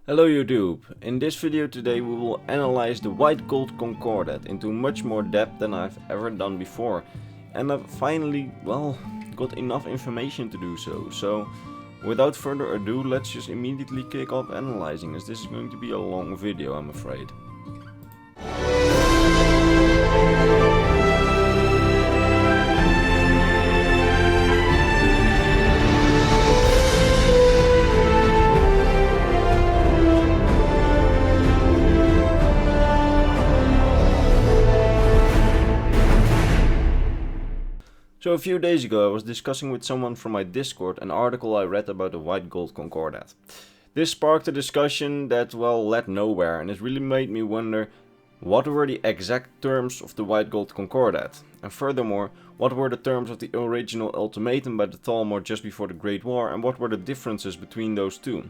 Hello YouTube! In this video today we will analyze the white gold Concordat into much more depth than I've ever done before. And I've finally, got enough information to do so. So without further ado, let's just immediately kick off analyzing, as this is going to be a long video, I'm afraid. So a few days ago I was discussing with someone from my Discord an article I read about the white gold Concordat. This sparked a discussion that, led nowhere, and it really made me wonder what were the exact terms of the white gold Concordat, and furthermore, what were the terms of the original ultimatum by the Thalmor just before the Great War, and what were the differences between those two.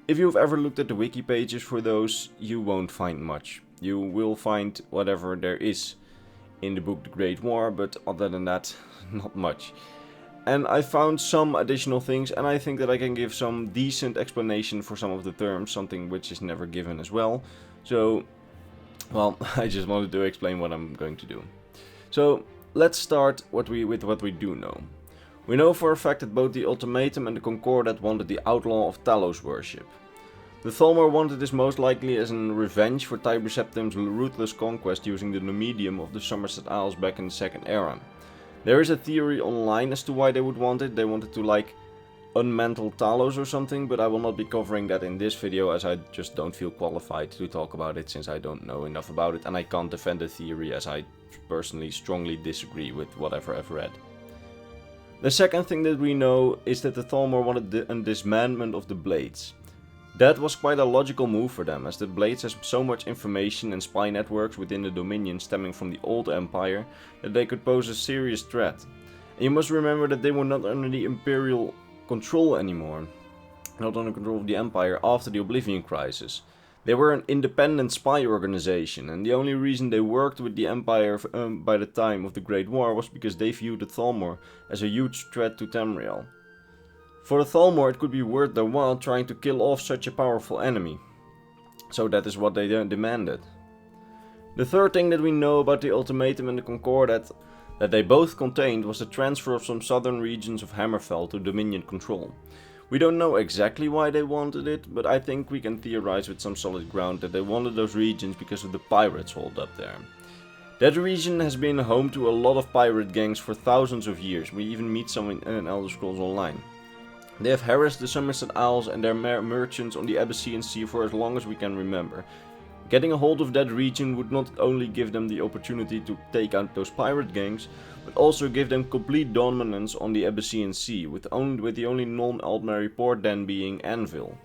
If you've ever looked at the wiki pages for those, you won't find much. You will find whatever there is in the book The Great War, but other than that, not much. And I found some additional things, and I think that I can give some decent explanation for some of the terms, something which is never given as well. So, I just wanted to explain what I'm going to do. So, let's start with what we do know. We know for a fact that both the ultimatum and the Concordat wanted the outlaw of Talos worship. The Thalmor wanted this most likely as a revenge for Tiber Septim's ruthless conquest using the Numidium of the Somerset Isles back in the Second Era. There is a theory online as to why they would want it. They wanted to unmantle Talos or something, but I will not be covering that in this video, as I just don't feel qualified to talk about it since I don't know enough about it, and I can't defend the theory as I personally strongly disagree with whatever I've read. The second thing that we know is that the Thalmor wanted a dismantlement of the Blades. That was quite a logical move for them, as the Blades has so much information and spy networks within the Dominion stemming from the old Empire that they could pose a serious threat. And you must remember that they were not under the Imperial control anymore, not under control of the Empire after the Oblivion Crisis. They were an independent spy organization, and the only reason they worked with the Empire by the time of the Great War was because they viewed the Thalmor as a huge threat to Tamriel. For the Thalmor, it could be worth their while trying to kill off such a powerful enemy. So that is what they demanded. The third thing that we know about the ultimatum and the Concordat that they both contained was the transfer of some southern regions of Hammerfell to Dominion control. We don't know exactly why they wanted it, but I think we can theorize with some solid ground that they wanted those regions because of the pirates holed up there. That region has been home to a lot of pirate gangs for thousands of years. We even meet some in Elder Scrolls Online. They have harassed the Somerset Isles and their merchants on the Abyssinian Sea for as long as we can remember. Getting a hold of that region would not only give them the opportunity to take out those pirate gangs, but also give them complete dominance on the Abyssinian Sea, with the only non-Altmary port then being Anvil.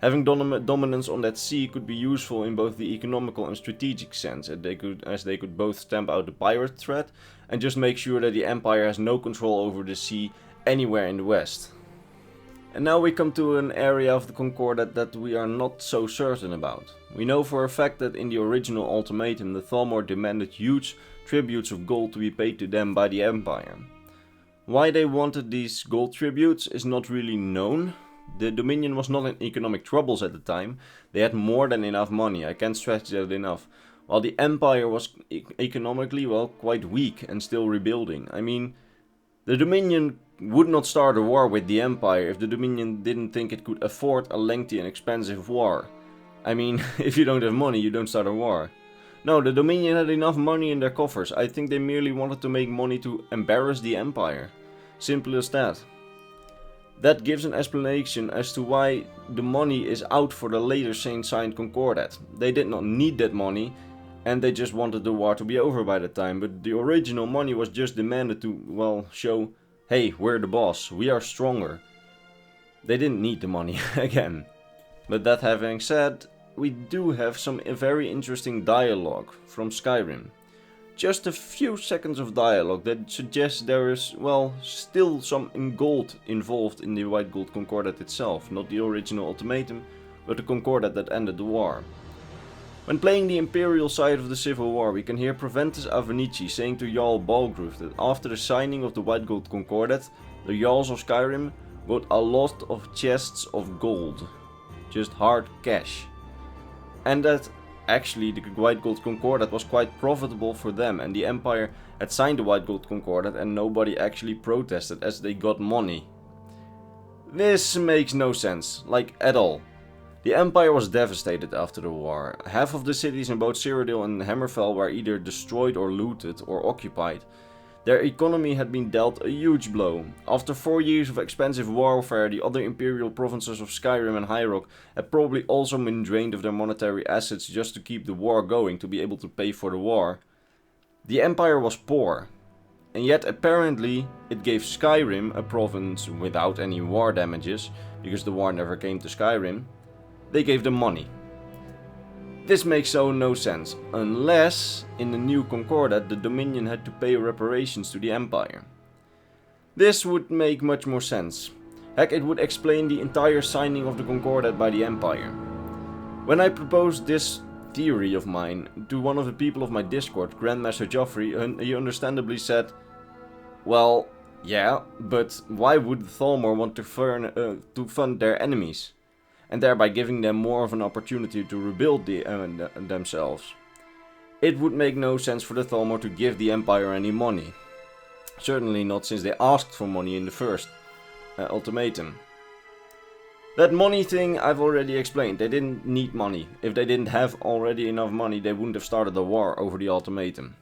Having dominance on that sea could be useful in both the economical and strategic sense, as they could both stamp out the pirate threat and just make sure that the Empire has no control over the sea anywhere in the west. And now we come to an area of the Concordat that we are not so certain about. We know for a fact that in the original ultimatum the Thalmor demanded huge tributes of gold to be paid to them by the Empire. Why they wanted these gold tributes is not really known. The Dominion was not in economic troubles at the time. They had more than enough money, I can't stress that enough. While the Empire was economically, quite weak and still rebuilding. I mean, the Dominion would not start a war with the Empire if the Dominion didn't think it could afford a lengthy and expensive war. I mean, if you don't have money, you don't start a war. No, the Dominion had enough money in their coffers. I think they merely wanted to make money to embarrass the Empire. Simple as that. That gives an explanation as to why the money is out for the later signed Concordat. They did not need that money, and they just wanted the war to be over by the time, but the original money was just demanded to, show, hey, we're the boss, we are stronger. They didn't need the money again. But that having said, we do have some very interesting dialogue from Skyrim. Just a few seconds of dialogue that suggests there is, still some gold involved in the white gold Concordat itself, not the original ultimatum, but the Concordat that ended the war. When playing the Imperial side of the Civil War, we can hear Proventus Avenici saying to Jarl Balgruuf that after the signing of the white gold Concordat, the Jarls of Skyrim got a lot of chests of gold. just hard cash. And that actually the White Gold Concordat was quite profitable for them, and the Empire had signed the White Gold Concordat and nobody actually protested as they got money. This makes no sense, like at all. The Empire was devastated after the war. Half of the cities in both Cyrodiil and Hammerfell were either destroyed or looted or occupied. Their economy had been dealt a huge blow. After 4 years of expensive warfare, the other imperial provinces of Skyrim and High Rock had probably also been drained of their monetary assets just to keep the war going, to be able to pay for the war. The Empire was poor, and yet apparently it gave Skyrim, a province without any war damages, because the war never came to Skyrim, they gave them money. This makes so no sense, unless in the new Concordat the Dominion had to pay reparations to the Empire. This would make much more sense. Heck, it would explain the entire signing of the Concordat by the Empire. When I proposed this theory of mine to one of the people of my Discord, Grandmaster Joffrey, he understandably said, well, yeah, but why would Thalmor want to fund their enemies? And thereby giving them more of an opportunity to rebuild themselves. It would make no sense for the Thalmor to give the Empire any money. Certainly not since they asked for money in the first ultimatum. That money thing I've already explained. They didn't need money. If they didn't have already enough money, they wouldn't have started a war over the ultimatum.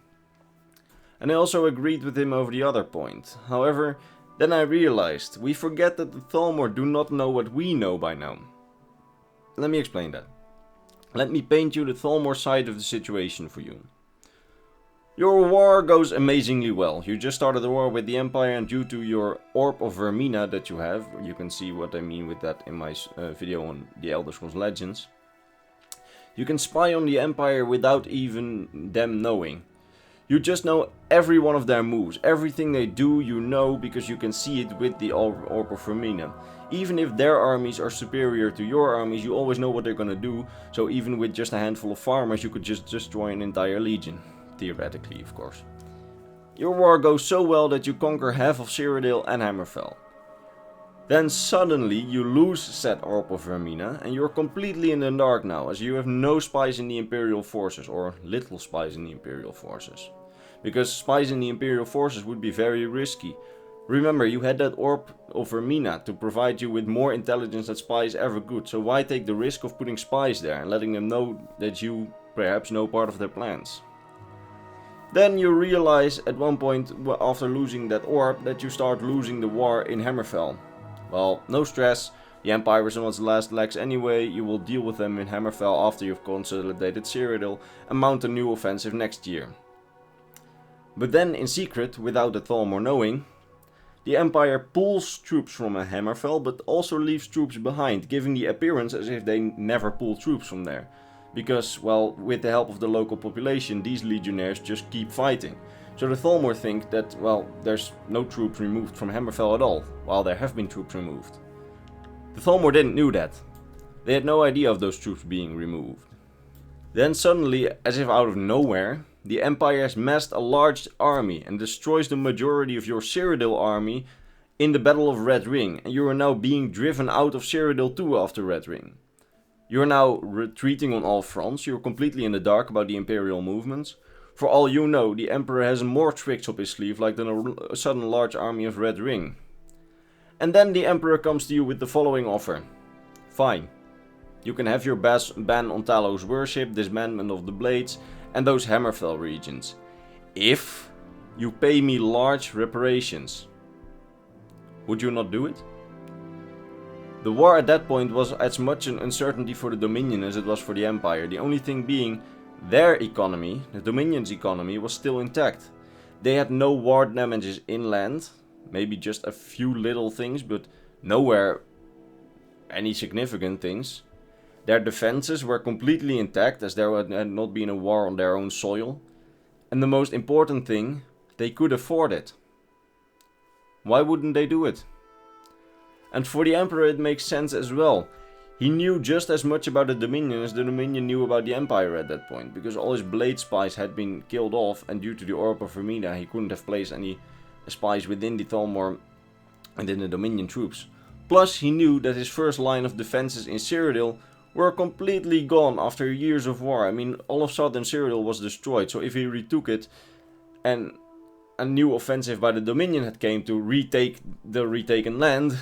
And I also agreed with him over the other point. However, then I realized we forget that the Thalmor do not know what we know by now. Let me explain that. Let me paint you the Thalmor side of the situation for you. Your war goes amazingly well. You just started a war with the Empire, and due to your Orb of Vermina that you have, you can see what I mean with that in my video on the Elder Scrolls Legends, you can spy on the Empire without even them knowing. You just know every one of their moves. Everything they do you know because you can see it with the Orb of Vermina. Even if their armies are superior to your armies, you always know what they're gonna do. So even with just a handful of farmers, you could just destroy an entire legion. Theoretically, of course. Your war goes so well that you conquer half of Cyrodiil and Hammerfell. Then suddenly you lose said Orb of Vermina and you're completely in the dark now, as you have no spies in the Imperial forces, or little spies in the Imperial forces. Because spies in the Imperial forces would be very risky. Remember, you had that Orb of Vermina to provide you with more intelligence than spies ever could, so why take the risk of putting spies there and letting them know that you perhaps know part of their plans? Then you realize at one point after losing that orb that you start losing the war in Hammerfell. Well, no stress, the Empire is on its last legs anyway, you will deal with them in Hammerfell after you've consolidated Cyrodiil and mount a new offensive next year. But then in secret, without the Thalmor knowing, the Empire pulls troops from Hammerfell but also leaves troops behind, giving the appearance as if they never pulled troops from there. Because, well, with the help of the local population, these legionnaires just keep fighting. So the Thalmor think that, well, there's no troops removed from Hammerfell at all, while there have been troops removed. The Thalmor didn't know that. They had no idea of those troops being removed. Then suddenly, as if out of nowhere, the Empire has massed a large army and destroys the majority of your Cyrodiil army in the Battle of Red Ring, and you are now being driven out of Cyrodiil too after Red Ring. You are now retreating on all fronts, you are completely in the dark about the Imperial movements. For all you know, the Emperor has more tricks up his sleeve like than a sudden large army of Red Ring. And then the Emperor comes to you with the following offer. Fine. You can have your ban on Talos worship, disbandment of the Blades, and those Hammerfell regions. If you pay me large reparations. Would you not do it? The war at that point was as much an uncertainty for the Dominion as it was for the Empire, the only thing being their economy, the Dominion's economy, was still intact. They had no war damages inland, maybe just a few little things, but nowhere any significant things. Their defenses were completely intact as there had not been a war on their own soil. And the most important thing, they could afford it. Why wouldn't they do it? And for the Emperor it makes sense as well. He knew just as much about the Dominion as the Dominion knew about the Empire at that point, because all his Blade spies had been killed off, and due to the Orb of Vermina he couldn't have placed any spies within the Thalmor and in the Dominion troops. Plus, he knew that his first line of defenses in Cyrodiil were completely gone after years of war. I mean, all of southern Cyrodiil was destroyed, so if he retook it and a new offensive by the Dominion had came to retake the retaken land,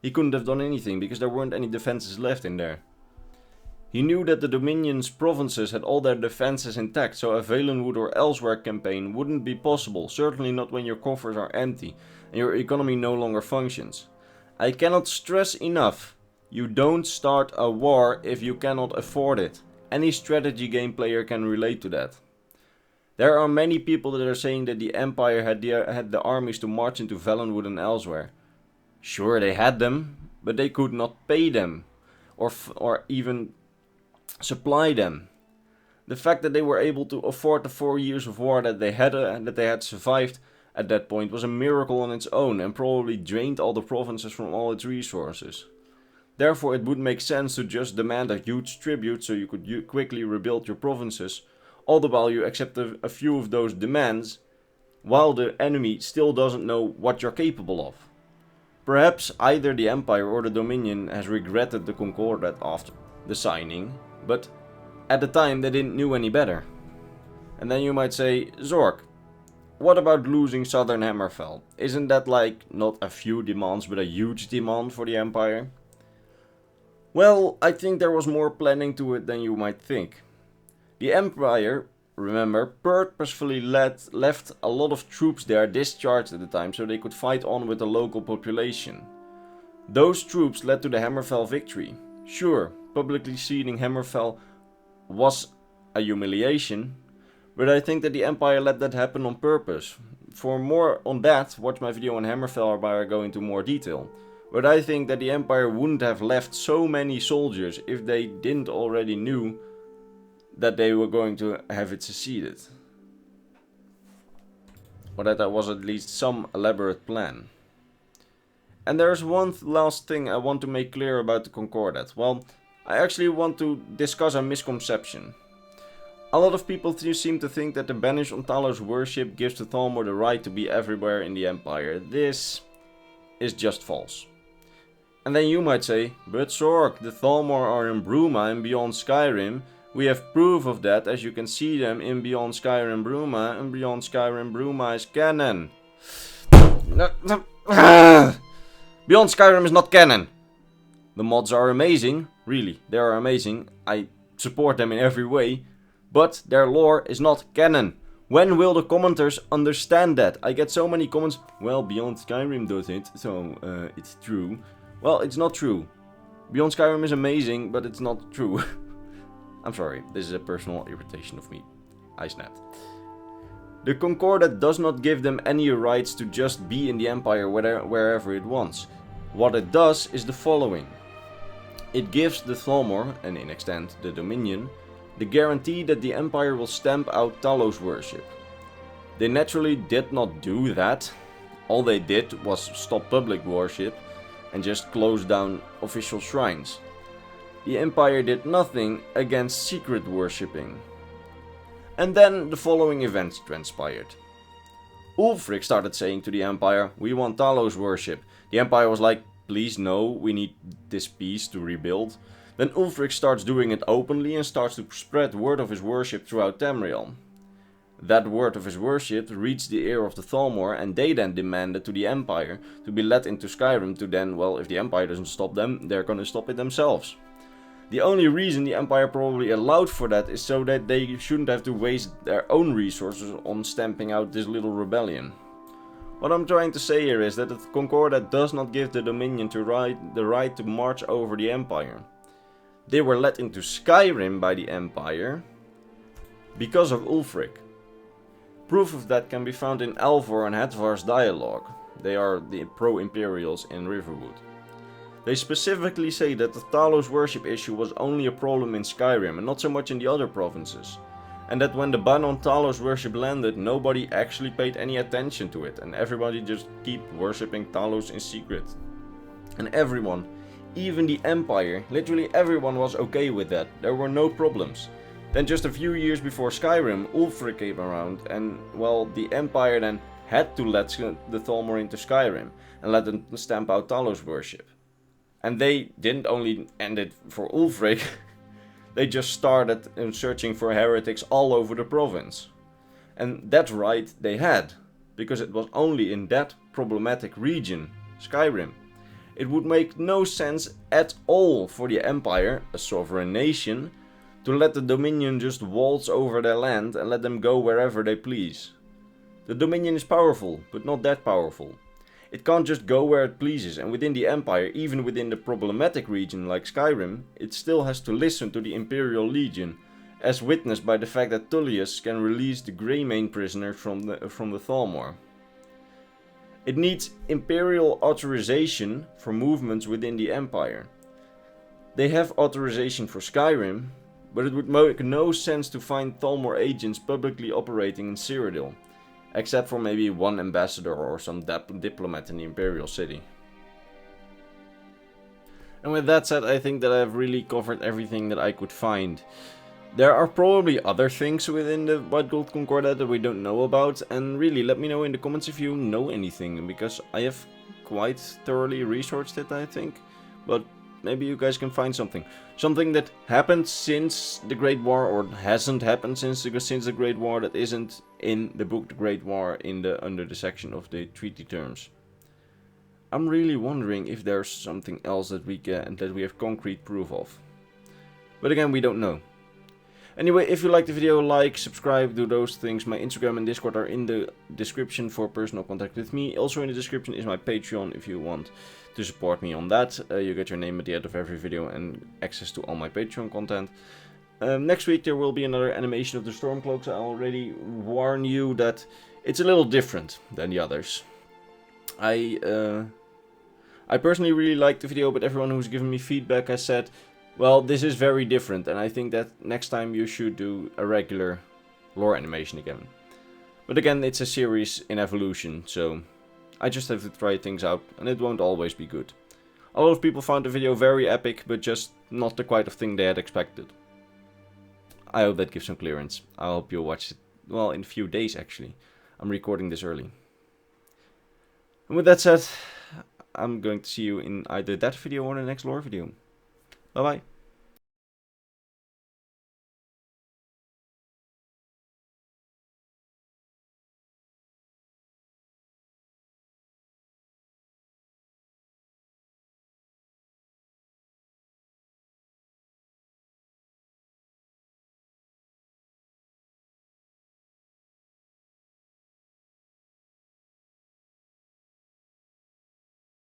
he couldn't have done anything because there weren't any defenses left in there. He knew that the Dominion's provinces had all their defenses intact, so a Valenwood or elsewhere campaign wouldn't be possible, certainly not when your coffers are empty and your economy no longer functions. I cannot stress enough, you don't start a war if you cannot afford it. Any strategy game player can relate to that. There are many people that are saying that the Empire had the armies to march into Valenwood and elsewhere. Sure, they had them, but they could not pay them, or even supply them. The fact that they were able to afford the 4 years of war that they had survived at that point was a miracle on its own and probably drained all the provinces from all its resources. Therefore, it would make sense to just demand a huge tribute so you could quickly rebuild your provinces, all the while you accept a few of those demands, while the enemy still doesn't know what you're capable of. Perhaps either the Empire or the Dominion has regretted the Concordat after the signing, but at the time they didn't know any better. And then you might say, Zork, what about losing Southern Hammerfell? Isn't that like not a few demands but a huge demand for the Empire? Well, I think there was more planning to it than you might think. The Empire, remember, purposefully left a lot of troops there discharged at the time so they could fight on with the local population. Those troops led to the Hammerfell victory. Sure, publicly ceding Hammerfell was a humiliation, but I think that the Empire let that happen on purpose. For more on that, watch my video on Hammerfell where I go into more detail. But I think that the Empire wouldn't have left so many soldiers if they didn't already knew that they were going to have it seceded. Or that there was at least some elaborate plan. And there's one last thing I want to make clear about the Concordat. Well, I actually want to discuss a misconception. A lot of people seem to think that the banish on Talos worship gives the Thalmor the right to be everywhere in the Empire. This is just false. And then you might say, but Zork, the Thalmor are in Bruma and beyond Skyrim. We have proof of that as you can see them in Beyond Skyrim Bruma, and Beyond Skyrim Bruma is canon. Beyond Skyrim is not canon. The mods are amazing, really, they are amazing. I support them in every way, but their lore is not canon. When will the commenters understand that? I get so many comments, well, Beyond Skyrim does it, so it's true. Well, it's not true. Beyond Skyrim is amazing, but it's not true. I'm sorry, this is a personal irritation of me. I snapped. The Concordat does not give them any rights to just be in the Empire wherever it wants. What it does is the following. It gives the Thalmor, and in extent the Dominion, the guarantee that the Empire will stamp out Talos worship. They naturally did not do that. All they did was stop public worship and just close down official shrines. The Empire did nothing against secret worshipping. And then the following events transpired. Ulfric started saying to the Empire, we want Talos worship. The Empire was like, please no, we need this peace to rebuild. Then Ulfric starts doing it openly and starts to spread word of his worship throughout Tamriel. That word of his worship reached the ear of the Thalmor, and they then demanded to the Empire to be let into Skyrim to then, well, if the Empire doesn't stop them, they're gonna stop it themselves. The only reason the Empire probably allowed for that is so that they shouldn't have to waste their own resources on stamping out this little rebellion. What I'm trying to say here is that the Concordat does not give the Dominion the right to march over the Empire. They were let into Skyrim by the Empire because of Ulfric. Proof of that can be found in Alvor and Hadvar's dialogue. They are the pro-Imperials in Riverwood. They specifically say that the Talos worship issue was only a problem in Skyrim and not so much in the other provinces. And that when the ban on Talos worship landed, nobody actually paid any attention to it and everybody just keep worshipping Talos in secret. And everyone, even the Empire, literally everyone was okay with that. There were no problems. Then just a few years before Skyrim, Ulfric came around and, well, the Empire then had to let the Thalmor into Skyrim and let them stamp out Talos worship. And they didn't only end it for Ulfric, they just started searching for heretics all over the province. And that right they had, because it was only in that problematic region, Skyrim. It would make no sense at all for the Empire, a sovereign nation, to let the Dominion just waltz over their land and let them go wherever they please. The Dominion is powerful, but not that powerful. It can't just go where it pleases, and within the Empire, even within the problematic region like Skyrim, it still has to listen to the Imperial Legion, as witnessed by the fact that Tullius can release the Greymane prisoners from the Thalmor. It needs Imperial authorization for movements within the Empire. They have authorization for Skyrim, but it would make no sense to find Thalmor agents publicly operating in Cyrodiil, except for maybe one ambassador or some diplomat in the Imperial City. And with that said, I think that I've really covered everything that I could find. There are probably other things within the White Gold Concordat that we don't know about, and really let me know in the comments if you know anything, because I have quite thoroughly researched it, I think, but maybe you guys can find something. Something that happened since the Great War, or hasn't happened since the Great War, that isn't in the book The Great War under the section of the treaty terms. I'm really wondering if there's something else that we have concrete proof of. But again, we don't know. Anyway, if you liked the video, like, subscribe, do those things. My Instagram and Discord are in the description for personal contact with me. Also in the description is my Patreon if you want to support me on that. You get your name at the end of every video and access to all my Patreon content. Next week there will be another animation of the Stormcloaks. I already warn you that it's a little different than the others. I personally really liked the video, but everyone who's given me feedback has said, well, this is very different, and I think that next time you should do a regular lore animation again. But again, it's a series in evolution, so I just have to try things out, and it won't always be good. A lot of people found the video very epic, but just not the quite of thing they had expected. I hope that gives some clearance. I hope you'll watch it, well, in a few days actually. I'm recording this early. And with that said, I'm going to see you in either that video or the next lore video. Bye bye.